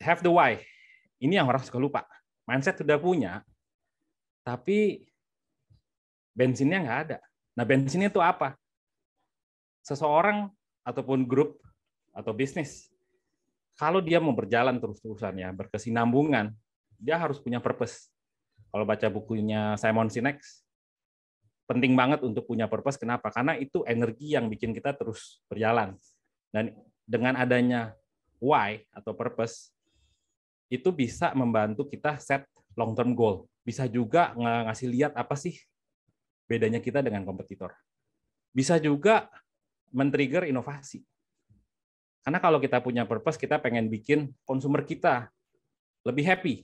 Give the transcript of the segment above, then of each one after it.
have the why. Ini yang orang suka lupa. Mindset sudah punya, tapi bensinnya nggak ada. Nah, bensinnya itu apa? Seseorang ataupun grup atau bisnis, kalau dia mau berjalan terus-terusan ya, berkesinambungan, dia harus punya purpose. Kalau baca bukunya Simon Sinek, penting banget untuk punya purpose. Kenapa? Karena itu energi yang bikin kita terus berjalan. Dan dengan adanya why atau purpose, itu bisa membantu kita set long term goal. Bisa juga ngasih lihat apa sih bedanya kita dengan kompetitor. Bisa juga men-trigger inovasi. Karena kalau kita punya purpose, kita pengen bikin konsumer kita lebih happy.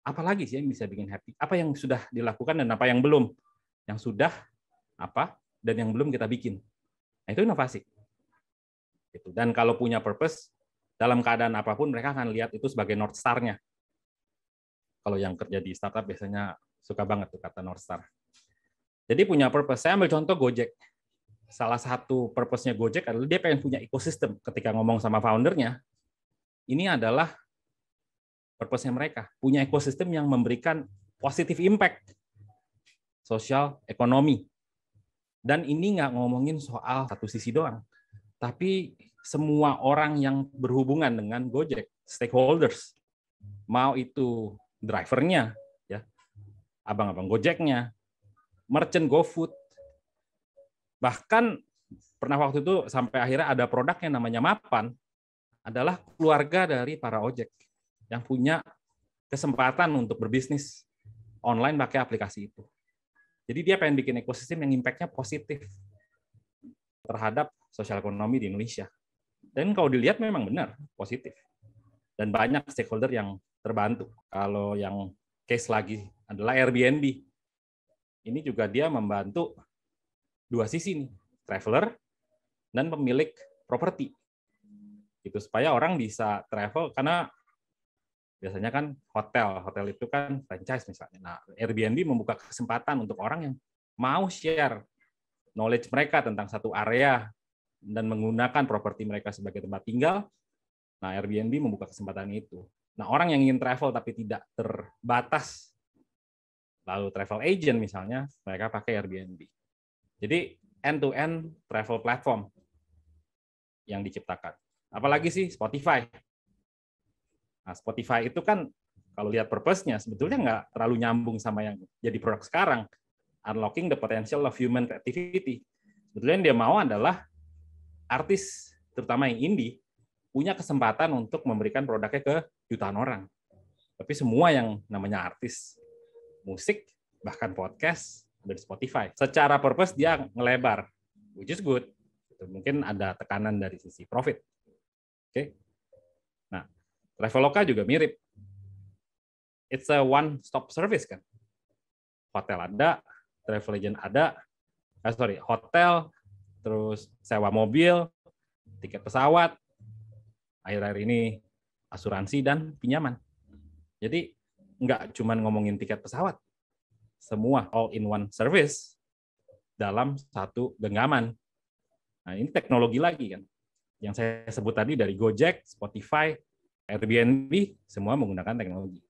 Apalagi sih yang bisa bikin happy? Apa yang sudah dilakukan dan apa yang belum? Yang sudah, apa, dan yang belum kita bikin. Nah, itu inovasi. Dan kalau punya purpose, dalam keadaan apapun mereka akan lihat itu sebagai North Star-nya. Kalau yang kerja di startup biasanya suka banget tuh kata North Star. Jadi punya purpose. Saya ambil contoh Gojek. Salah satu purpose-nya Gojek adalah dia pengen punya ekosistem. Ketika ngomong sama founder-nya, ini adalah purpose-nya mereka. Punya ekosistem yang memberikan positive impact sosial, ekonomi. Dan ini nggak ngomongin soal satu sisi doang. Tapi semua orang yang berhubungan dengan Gojek, stakeholders, mau itu drivernya, ya, abang-abang Gojeknya, merchant GoFood, bahkan pernah waktu itu sampai akhirnya ada produk yang namanya Mapan, adalah keluarga dari para ojek yang punya kesempatan untuk berbisnis online pakai aplikasi itu. Jadi dia pengen bikin ekosistem yang impact-nya positif terhadap sosial ekonomi di Indonesia. Dan kalau dilihat memang benar positif. Dan banyak stakeholder yang terbantu. Kalau yang case lagi adalah Airbnb. Ini juga dia membantu dua sisi nih, traveler dan pemilik properti. Itu supaya orang bisa travel karena biasanya kan hotel itu kan franchise misalnya. Nah, Airbnb membuka kesempatan untuk orang yang mau share knowledge mereka tentang satu area dan menggunakan properti mereka sebagai tempat tinggal. Nah, Airbnb membuka kesempatan itu. Nah, orang yang ingin travel tapi tidak terbatas, lalu travel agent misalnya, mereka pakai Airbnb. Jadi, end-to-end travel platform yang diciptakan. Apalagi sih Spotify. Nah, Spotify itu kan, kalau lihat purpose-nya, sebetulnya nggak terlalu nyambung sama yang jadi produk sekarang. Unlocking the potential of human creativity. Sebetulnya yang dia mau adalah artis, terutama yang indie, punya kesempatan untuk memberikan produknya ke jutaan orang. Tapi semua yang namanya artis, musik, bahkan podcast, ada di Spotify. Secara purpose dia ngelebar, which is good. Mungkin ada tekanan dari sisi profit. Oke. Nah, Traveloka juga mirip. It's a one-stop service kan. Hotel ada, travel agent ada, hotel, terus sewa mobil, tiket pesawat, akhir-akhir ini asuransi dan pinjaman. Jadi nggak cuma ngomongin tiket pesawat, semua all-in-one service dalam satu genggaman. Nah, ini teknologi lagi kan. Yang saya sebut tadi dari Gojek, Spotify, Airbnb, semua menggunakan teknologi.